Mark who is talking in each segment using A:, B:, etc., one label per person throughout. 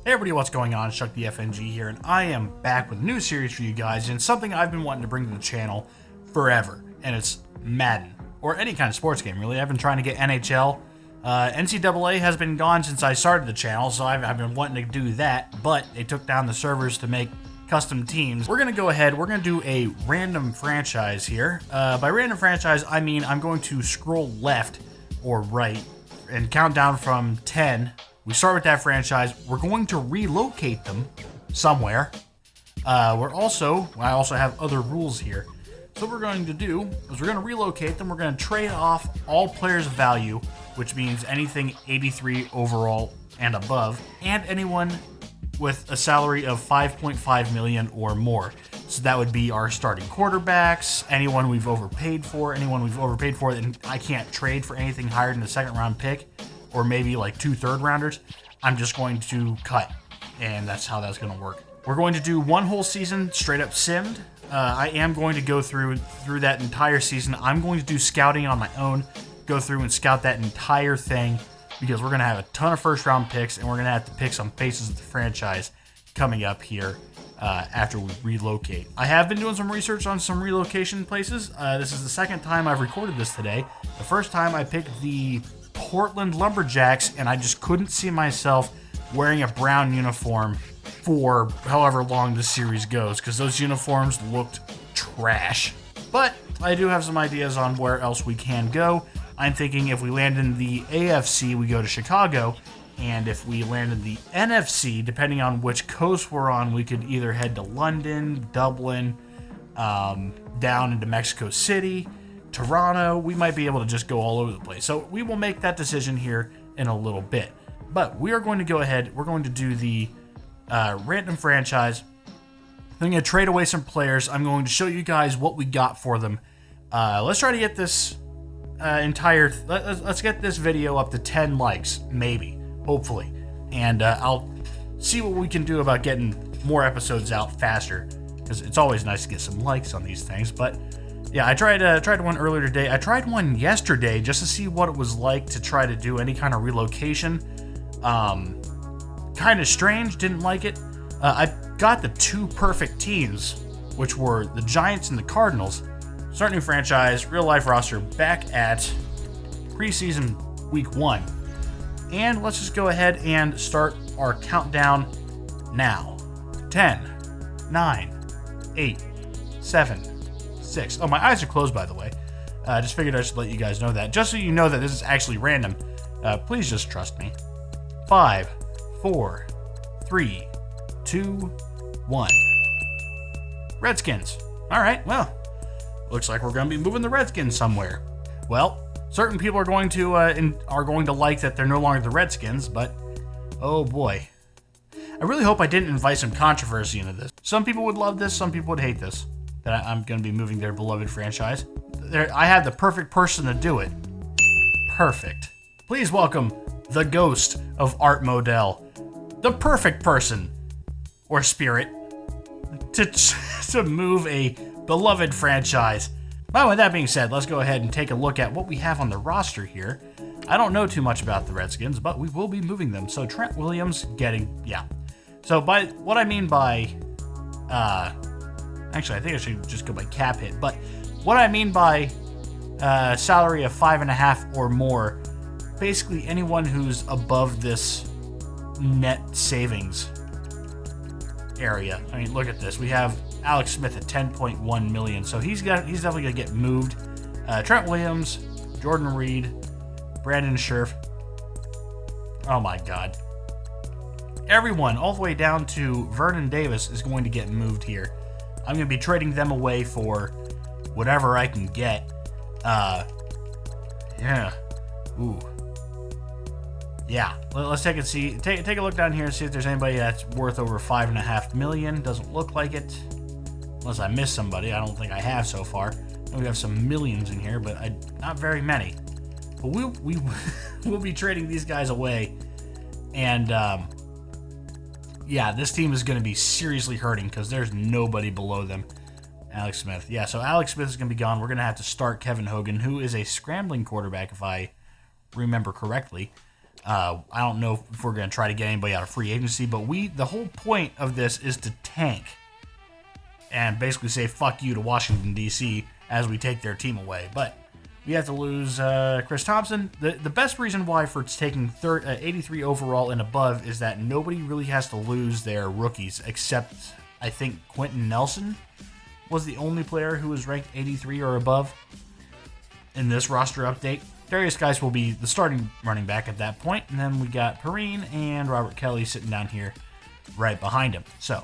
A: Hey everybody, what's going on? Chuck the FNG here, and I am back with a new series for you guys, and something I've been wanting to bring to the channel forever, and it's Madden, or any kind of sports game, really. I've been trying to get NHL. NCAA has been gone since I started the channel, so I've been wanting to do that, but they took down the servers to make custom teams. We're going to go ahead, we're going to do a random franchise here. By random franchise, I mean I'm going to scroll left or right and count down from 10. We start with that franchise. We're going to relocate them somewhere. I also have other rules here. So what we're going to do is we're going to relocate them. We're going to trade off all players of value, which means anything 83 overall and above, and anyone with a salary of 5.5 million or more. So that would be our starting quarterbacks, anyone we've overpaid for, that I can't trade for anything higher than the second round pick, or maybe like 2 third-rounders. I'm just going to cut, and that's how that's going to work. We're going to do one whole season straight up simmed. I am going to go through that entire season. I'm going to do scouting on my own, go through and scout that entire thing, because we're going to have a ton of first-round picks, and we're going to have to pick some faces of the franchise coming up here after we relocate. I have been doing some research on some relocation places. This is the second time I've recorded this today. The first time I picked the Portland Lumberjacks, and I just couldn't see myself wearing a brown uniform for however long this series goes, because those uniforms looked trash. But I do have some ideas on where else we can go. I'm thinking if we land in the AFC, we go to Chicago, and if we land in the NFC, depending on which coast we're on, we could either head to London, Dublin, down into Mexico City, Toronto. We might be able to just go all over the place. So we will make that decision here in a little bit. But we are going to go ahead. We're going to do the random franchise. I'm going to trade away some players. I'm going to show you guys what we got for them. Let's try to get this let's get this video up to 10 likes, maybe, hopefully. And I'll see what we can do about getting more episodes out faster, because it's always nice to get some likes on these things. But yeah, I tried one earlier today. I tried one yesterday just to see what it was like to try to do any kind of relocation. Kind of strange, didn't like it. I got the 2 perfect teams, which were the Giants and the Cardinals. Start new franchise, real life roster, back at preseason week 1. And let's just go ahead and start our countdown now. 10, 9, 8, 7, 6. Oh, my eyes are closed, by the way. Just figured I should let you guys know that. Just so you know that this is actually random. Please just trust me. 5, 4, 3, 2, 1. Redskins. All right, well, looks like we're going to be moving the Redskins somewhere. Well, certain people are going to like that they're no longer the Redskins, but oh boy. I really hope I didn't invite some controversy into this. Some people would love this, some people would hate this, that I'm going to be moving their beloved franchise. I have the perfect person to do it. Perfect. Please welcome the ghost of Art Modell, the perfect person or spirit to move a beloved franchise. Well, with that being said, let's go ahead and take a look at what we have on the roster here. I don't know too much about the Redskins, but we will be moving them. So Trent Williams So by what I mean by, actually I think I should just go by cap hit, but what I mean by salary of 5.5 or more, basically anyone who's above this net savings area. I mean, look at this. We have Alex Smith at 10.1 million, so he's definitely gonna get moved. Trent Williams, Jordan Reed, Brandon Scherf. Oh my God! Everyone, all the way down to Vernon Davis, is going to get moved here. I'm gonna be trading them away for whatever I can get. Yeah. Ooh. Yeah, let's take a look down here and see if there's anybody that's worth over 5.5 million. Doesn't look like it, unless I missed somebody. I don't think I have so far. We have some millions in here, but not very many. But we'll be trading these guys away, and yeah, this team is going to be seriously hurting because there's nobody below them. Alex Smith, yeah. So Alex Smith is going to be gone. We're going to have to start Kevin Hogan, who is a scrambling quarterback, if I remember correctly. I don't know if we're going to try to get anybody out of free agency, but the whole point of this is to tank and basically say fuck you to Washington, D.C. as we take their team away. But we have to lose Chris Thompson. The best reason why for taking 83 overall and above is that nobody really has to lose their rookies, except I think Quentin Nelson was the only player who was ranked 83 or above in this roster update. Darius Geis will be the starting running back at that point, and then we got Perrine and Robert Kelly sitting down here right behind him. So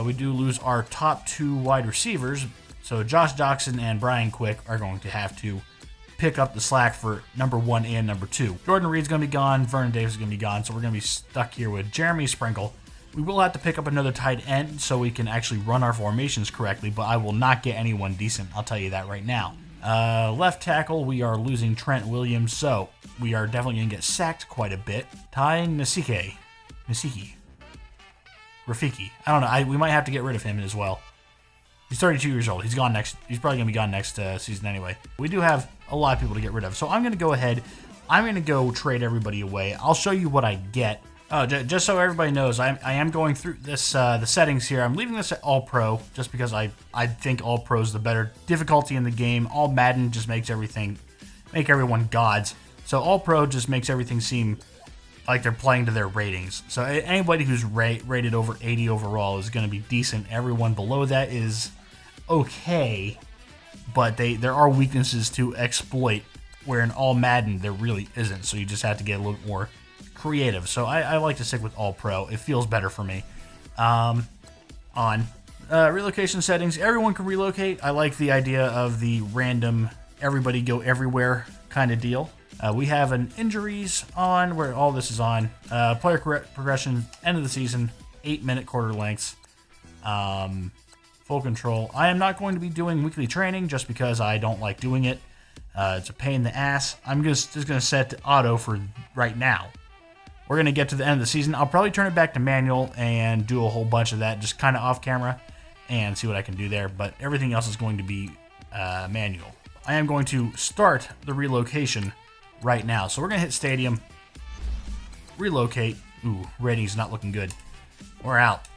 A: we do lose our top 2 wide receivers, so Josh Doxson and Brian Quick are going to have to pick up the slack for number 1 and number 2. Jordan Reed's going to be gone, Vernon Davis is going to be gone, so we're going to be stuck here with Jeremy Sprinkle. We will have to pick up another tight end so we can actually run our formations correctly, but I will not get anyone decent, I'll tell you that right now. Left tackle, we are losing Trent Williams, so we are definitely going to get sacked quite a bit. Ty Rafiki. I don't know. We might have to get rid of him as well. He's 32 years old. He's gone next. He's probably going to be gone next season anyway. We do have a lot of people to get rid of, so I'm going to go ahead. I'm going to go trade everybody away. I'll show you what I get. Just so everybody knows, I am going through this the settings here. I'm leaving this at All Pro just because I think All Pro is the better difficulty in the game. All Madden just make everyone gods. So All Pro just makes everything seem like they're playing to their ratings. So anybody who's rated over 80 overall is going to be decent. Everyone below that is okay, but there are weaknesses to exploit where in All Madden there really isn't. So you just have to get a little more creative. So I like to stick with All Pro. It feels better for me. On relocation settings, everyone can relocate. I like the idea of the random everybody go everywhere kind of deal. We have an injuries on where all this is on. Player progression, end of the season, 8-minute quarter lengths. Full control. I am not going to be doing weekly training just because I don't like doing it. It's a pain in the ass. I'm just going to set to auto for right now. We're going to get to the end of the season. I'll probably turn it back to manual and do a whole bunch of that just kind of off camera and see what I can do there. But everything else is going to be manual. I am going to start the relocation right now. So we're going to hit stadium, relocate. Ooh, rating's not looking good. We're out.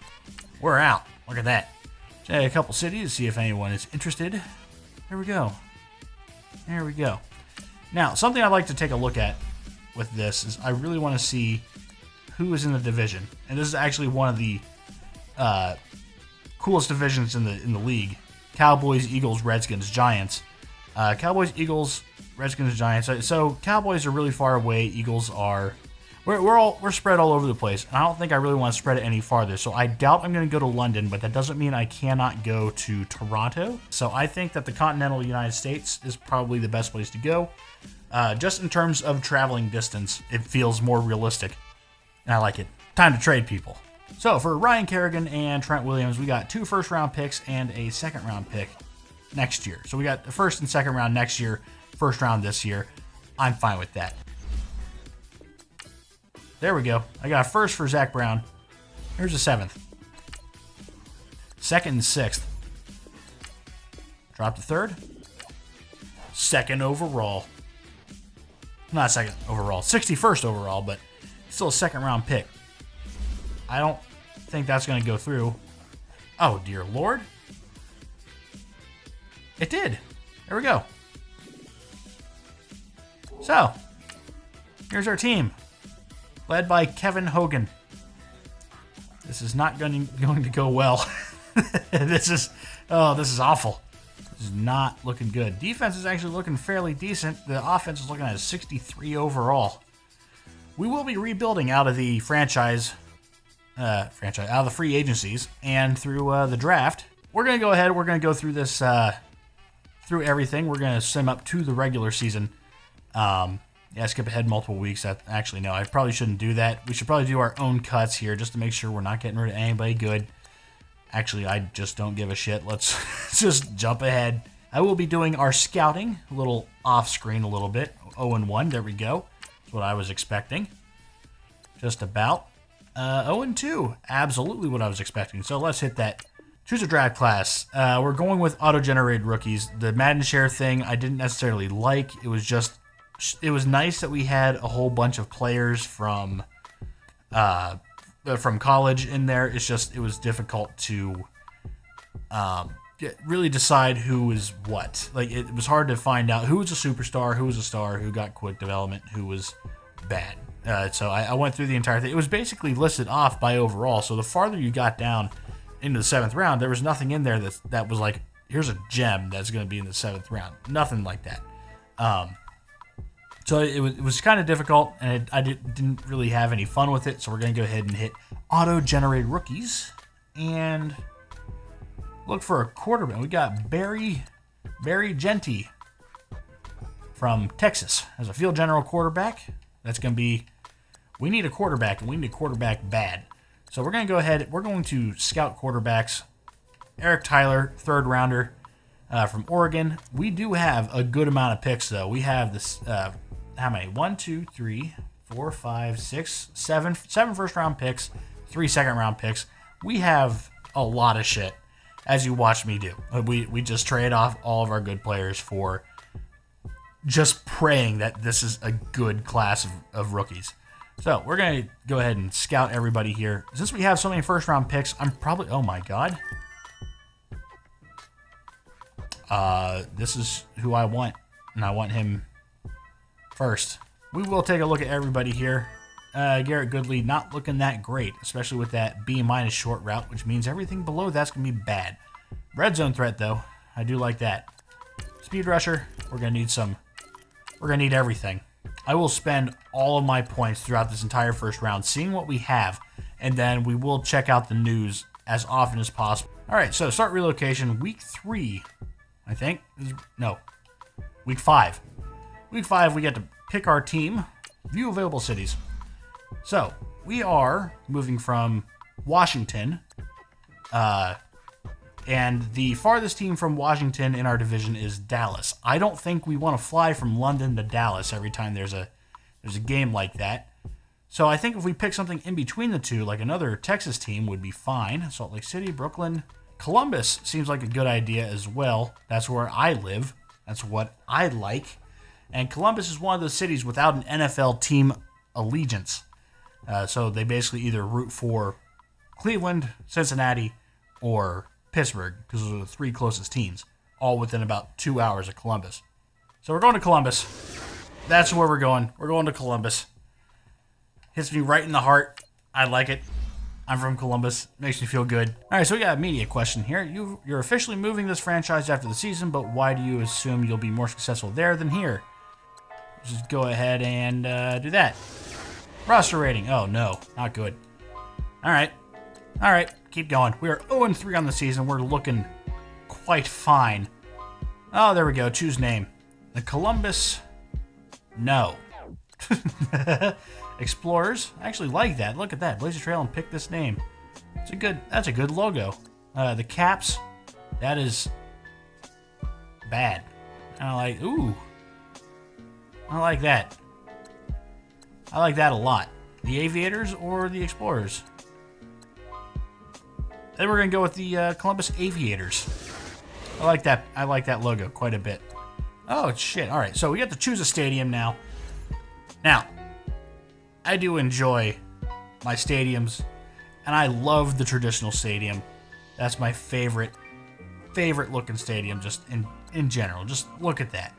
A: We're out. Look at that. Check a couple cities, see if anyone is interested. There we go. There we go. Now, something I'd like to take a look at with this is I really want to see who is in the division, and this is actually one of the coolest divisions in the league. Cowboys, Eagles, Redskins, Giants. Cowboys, Eagles, Redskins, Giants. So Cowboys are really far away. Eagles are we're spread all over the place, and I don't think I really want to spread it any farther. So I doubt I'm going to go to London, but that doesn't mean I cannot go to Toronto. So I think that the continental United States is probably the best place to go. Just in terms of traveling distance, it feels more realistic, and I like it. Time to trade people. So for Ryan Kerrigan and Trent Williams, we got 2 first-round picks and a second-round pick next year. So we got the first and second round next year, first round this year. I'm fine with that. There we go. I got a first for Zach Brown. Here's a 7th. Second and 6th. Drop the 3rd. Second overall. Not second overall, 61st overall, but still a second round pick. I don't think that's going to go through. Oh, dear Lord. It did. There we go. So, here's our team, led by Kevin Hogan. This is not going to go well. This is awful. This is not looking good. Defense is actually looking fairly decent. The offense is looking at a 63 overall. We will be rebuilding out of the out of the free agencies and through the draft. We're going to go ahead. We're going to go through this, through everything. We're going to sim up to the regular season. Skip ahead multiple weeks. Actually, no, I probably shouldn't do that. We should probably do our own cuts here just to make sure we're not getting rid of anybody good. Actually, I just don't give a shit. Let's just jump ahead. I will be doing our scouting, a little off-screen a little bit. 0-1, there we go. That's what I was expecting. Just about. 0-2, absolutely what I was expecting. So let's hit that. Choose a draft class. We're going with auto-generated rookies. The Madden share thing I didn't necessarily like. It was just it was nice that we had a whole bunch of players from college in there. It's just, it was difficult to really decide who was what. Like, it was hard to find out who was a superstar, who was a star, who got quick development, who was bad. So I went through the entire thing. It was basically listed off by overall. So the farther you got down into the 7th round, there was nothing in there that was like, here's a gem that's going to be in the 7th round. Nothing like that. So it was kind of difficult, and I didn't really have any fun with it. So we're going to go ahead and hit auto-generate rookies and look for a quarterback. We got Barry Genty from Texas as a field general quarterback. That's going to be, we need a quarterback, and we need a quarterback bad. So we're going to go ahead, we're going to scout quarterbacks. Eric Tyler, 3rd rounder from Oregon. We do have a good amount of picks, though. We have this, how many? 1, 2, 3, 4, 5, 6, 7 first-round picks, 3 second-round picks. We have a lot of shit, as you watched me do. We just trade off all of our good players for just praying that this is a good class of rookies. So we're going to go ahead and scout everybody here. Since we have so many first-round picks, I'm probably... Oh, my God. This is who I want, and I want him first. We will take a look at everybody here. Garrett Goodley not looking that great, especially with that B- short route, which means everything below that's going to be bad. Red zone threat, though. I do like that. Speed rusher. We're going to need some... We're going to need everything. I will spend all of my points throughout this entire first round seeing what we have, and then we will check out the news as often as possible. All right, so start relocation. Week 3, I think. No, week 5. Week 5, we get to pick our team. View available cities. So we are moving from Washington, and the farthest team from Washington in our division is Dallas. I don't think we want to fly from London to Dallas every time there's a game like that. So I think if we pick something in between the two, like another Texas team would be fine. Salt Lake City, Brooklyn, Columbus seems like a good idea as well. That's where I live. That's what I like. And Columbus is one of those cities without an NFL team allegiance. So they basically either root for Cleveland, Cincinnati, or Pittsburgh, because those are the 3 closest teams, all within about 2 hours of Columbus. So we're going to Columbus. That's where we're going. We're going to Columbus. Hits me right in the heart. I like it. I'm from Columbus. Makes me feel good. All right, so we got a media question here. You're officially moving this franchise after the season, but why do you assume you'll be more successful there than here? Just go ahead and do that. Roster rating. Oh, no. Not good. All right. Keep going. We are 0-3 on the season. We're looking quite fine. Oh, there we go. Choose name. The Columbus. No. Explorers. I actually like that. Look at that. Blaze a trail and pick this name. That's a good logo. The Caps. That is bad. I like that. I like that a lot. The Aviators or the Explorers? Then we're going to go with the Columbus Aviators. I like that logo quite a bit. Oh, shit. All right, so we get to choose a stadium now. Now, I do enjoy my stadiums, and I love the traditional stadium. That's my favorite looking stadium just in general. Just look at that.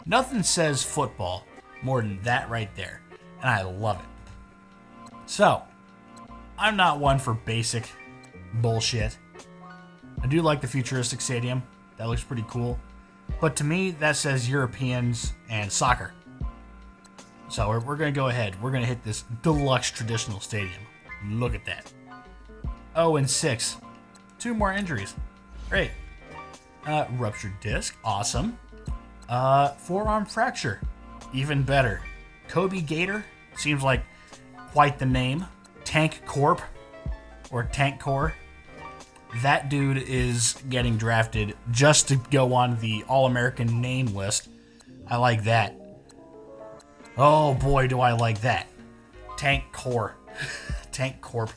A: Nothing says football more than that right there, and I love it. So, I'm not one for basic bullshit. I do like the futuristic stadium. That looks pretty cool. But to me, that says Europeans and soccer. So we're going to go ahead. We're going to hit this deluxe traditional stadium. Look at that. 0-6. 2 more injuries. Great. Ruptured disc. Awesome. Forearm fracture. Even better. Kobe Gator. Seems like quite the name. Tank Corp. Or Tank Core. That dude is getting drafted just to go on the All-American name list. I like that. Oh boy, do I like that. Tank Core. Tank Corp.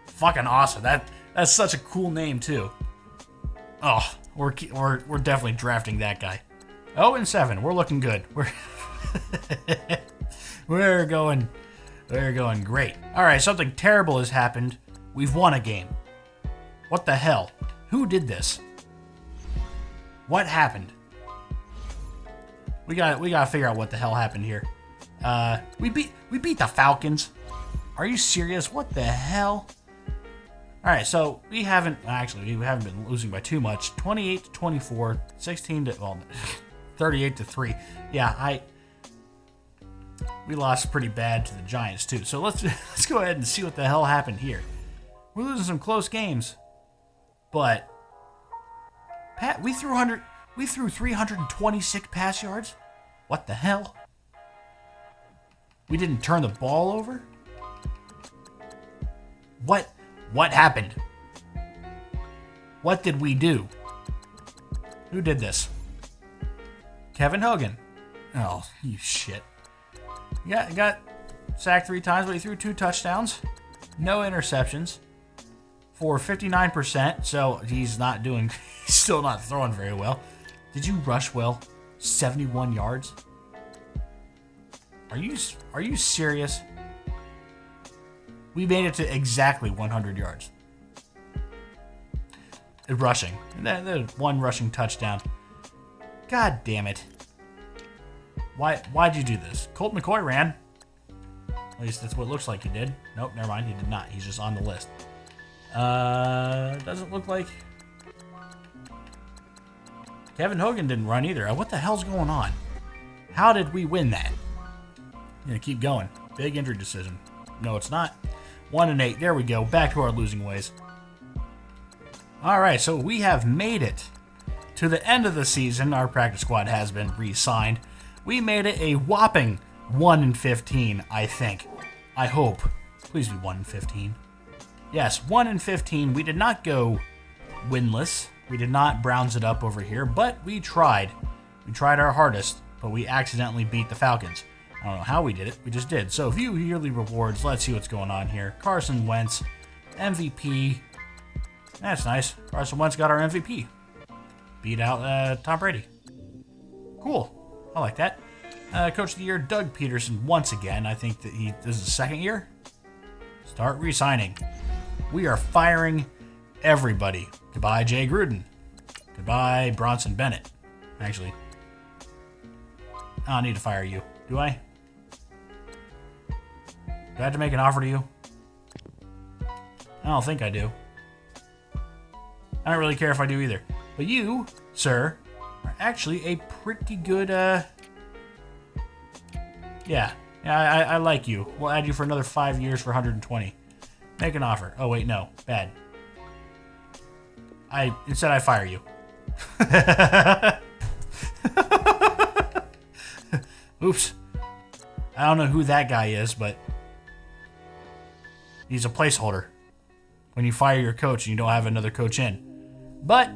A: Fucking awesome. That's such a cool name too. Oh, we're definitely drafting that guy. 0-7. We're looking good. We're going great. All right, something terrible has happened. We've won a game. What the hell? Who did this? What happened? We gotta figure out what the hell happened here. We beat the Falcons. Are you serious? What the hell? All right, so we haven't been losing by too much. 28-24, 38-3. Yeah, we lost pretty bad to the Giants too. So let's go ahead and see what the hell happened here. We're losing some close games, but we threw 326 pass yards. What the hell? We didn't turn the ball over? What happened? What did we do? Who did this? Kevin Hogan. Oh, you shit. Got sacked 3 times, but he threw 2 touchdowns. No interceptions. For 59%, so he's still not throwing very well. Did you rush well? 71 yards? Are you serious? We made it to exactly 100 yards. Rushing. And 1 rushing touchdown. God damn it. Why'd you do this? Colt McCoy ran. At least that's what it looks like he did. Nope, never mind. He did not. He's just on the list. Doesn't look like Kevin Hogan didn't run either. What the hell's going on? How did we win that? I'm gonna keep going. Big injury decision. No, it's not. 1-8. There we go. Back to our losing ways. All right, so we have made it to the end of the season. Our practice squad has been re-signed. We made it a whopping 1-15, I think. I hope. Please be 1-15. Yes, 1-15. We did not go winless. We did not Browns it up over here, but we tried. We tried our hardest, but we accidentally beat the Falcons. I don't know how we did it. We just did. So view yearly rewards. Let's see what's going on here. Carson Wentz, MVP. That's nice. Carson Wentz got our MVP. Beat out Tom Brady. Cool. I like that. Coach of the Year, Doug Peterson, once again. I think that this is the second year. Start re-signing. We are firing everybody. Goodbye, Jay Gruden. Goodbye, Bronson Bennett. Actually, I don't need to fire you, do I? Do I have to make an offer to you? I don't think I do. I don't really care if I do either. But you, sir, are actually a pretty good, Yeah, I like you. We'll add you for another 5 years for 120. Make an offer. Oh, wait, no. Bad. Instead I fire you. Oops. I don't know who that guy is, but he's a placeholder. When you fire your coach and you don't have another coach in. But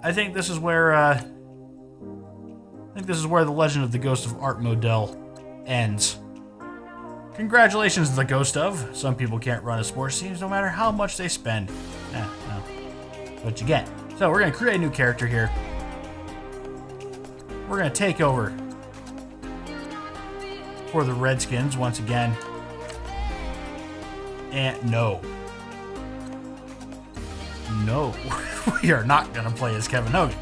A: I think this is where the legend of the Ghost of Art Modell ends. Congratulations to the Ghost of. Some people can't run a sports team no matter how much they spend. No. That's what you get. So we're going to create a new character here. We're going to take over for the Redskins once again. And no, we are not going to play as Kevin Hogan.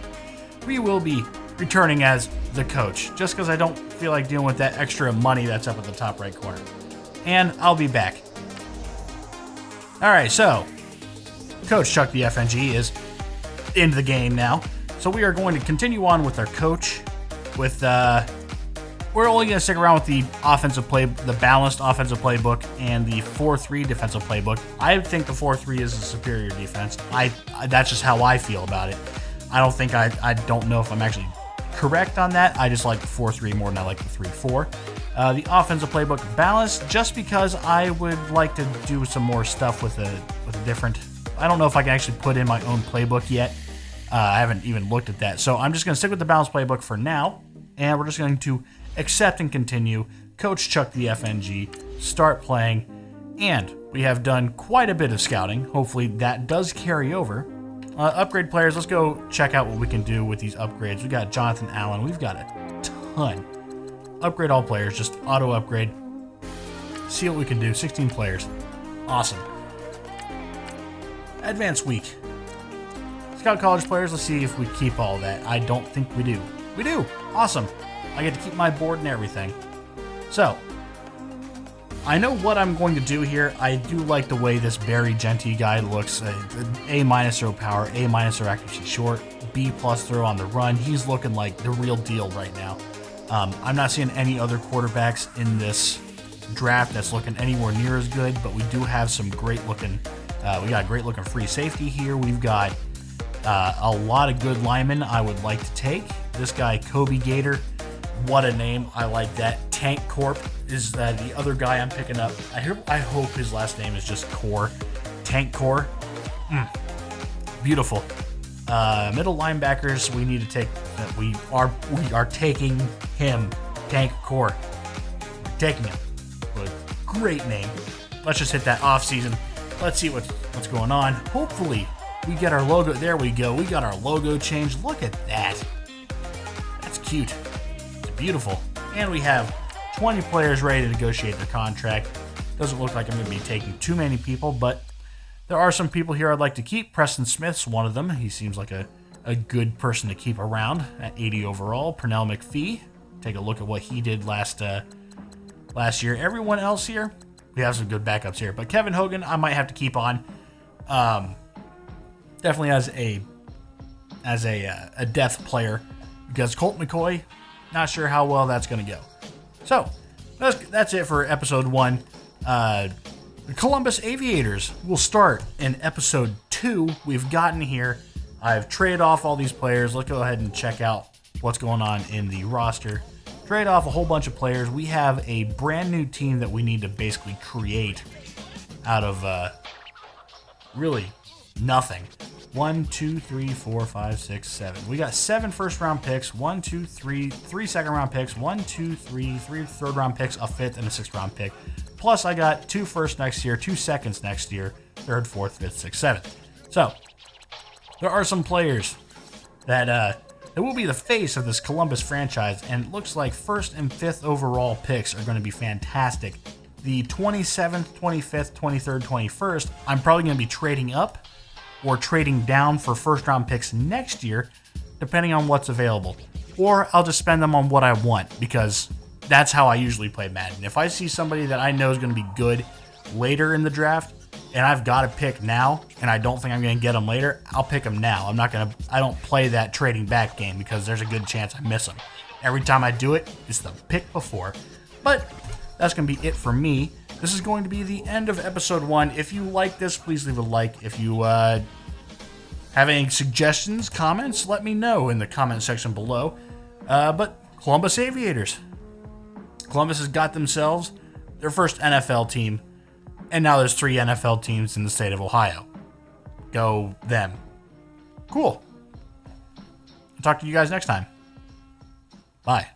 A: We will be returning as the coach, just because I don't feel like dealing with that extra money that's up at the top right corner. And I'll be back. All right, so Coach Chuck the FNG is into the game now. So we are going to continue on with our coach. We're only going to stick around with the the balanced offensive playbook and the 4-3 defensive playbook. I think the 4-3 is a superior defense. That's just how I feel about it. I don't know if I'm actually correct on that. I just like the 4-3 more than I like the 3-4. The offensive playbook balanced, just because I would like to do some more stuff with a different. I don't know if I can actually put in my own playbook yet. I haven't even looked at that. So I'm just going to stick with the balanced playbook for now, and we're just going to accept and continue. Coach Chuck the FNG, start playing, and we have done quite a bit of scouting. Hopefully that does carry over Upgrade players. Let's go check out what we can do with these upgrades. We got Jonathan Allen. We've got a ton. Upgrade all players. Just auto upgrade. See what we can do. 16 players. Awesome. Advanced week. Scout college players. Let's see if we keep all that. I don't think we do. We do. Awesome. I get to keep my board and everything. So, I know what I'm going to do here. I do like the way this Barry Genty guy looks. A- throw power, A- throw accuracy short, B+ throw on the run. He's looking like the real deal right now. I'm not seeing any other quarterbacks in this draft that's looking anywhere near as good, but we do have some great looking, we got a great looking free safety here. We've got a lot of good linemen I would like to take. This guy, Kobe Gator, what a name. I like that. Tank Corp is the other guy I'm picking up. I hope his last name is just Core. Tank Core. Beautiful. Middle linebackers, we need to take. We are taking him. Tank Core. We're taking him. Great name. Let's just hit that off season. Let's see what's going on. Hopefully, we get our logo. There we go. We got our logo changed. Look at that. That's cute. It's beautiful. And we have 20 players ready to negotiate their contract. Doesn't look like I'm going to be taking too many people, but there are some people here I'd like to keep. Preston Smith's one of them. He seems like a good person to keep around at 80 overall. Pernell McPhee. Take a look at what he did last year. Everyone else here, we have some good backups here. But Kevin Hogan, I might have to keep on. Definitely as a depth player, because Colt McCoy, not sure how well that's going to go. So that's it for episode 1. The Columbus Aviators will start in episode 2. We've gotten here. I've traded off all these players. Let's go ahead and check out what's going on in the roster. Trade off a whole bunch of players. We have a brand new team that we need to basically create out of really nothing. 1, 2, 3, 4, 5, 6, 7. We got 7 first-round picks. 3 second-round picks. 3 third-round picks, a fifth, and a sixth-round pick. Plus, I got 2 firsts next year, 2 seconds next year, third, fourth, fifth, sixth, seventh. So, there are some players that will be the face of this Columbus franchise, and it looks like first and fifth overall picks are going to be fantastic. The 27th, 25th, 23rd, 21st, I'm probably going to be trading up or trading down for first-round picks next year, depending on what's available. Or I'll just spend them on what I want, because that's how I usually play Madden. If I see somebody that I know is going to be good later in the draft, and I've got to pick now, and I don't think I'm going to get them later, I'll pick them now. I don't play that trading back game, because there's a good chance I miss them. Every time I do it, it's the pick before. But that's going to be it for me. This is going to be the end of episode 1. If you like this, please leave a like. If you have any suggestions, comments, let me know in the comment section below. But Columbus Aviators. Columbus has got themselves their first NFL team, and now there's 3 NFL teams in the state of Ohio. Go them. Cool. I'll talk to you guys next time. Bye.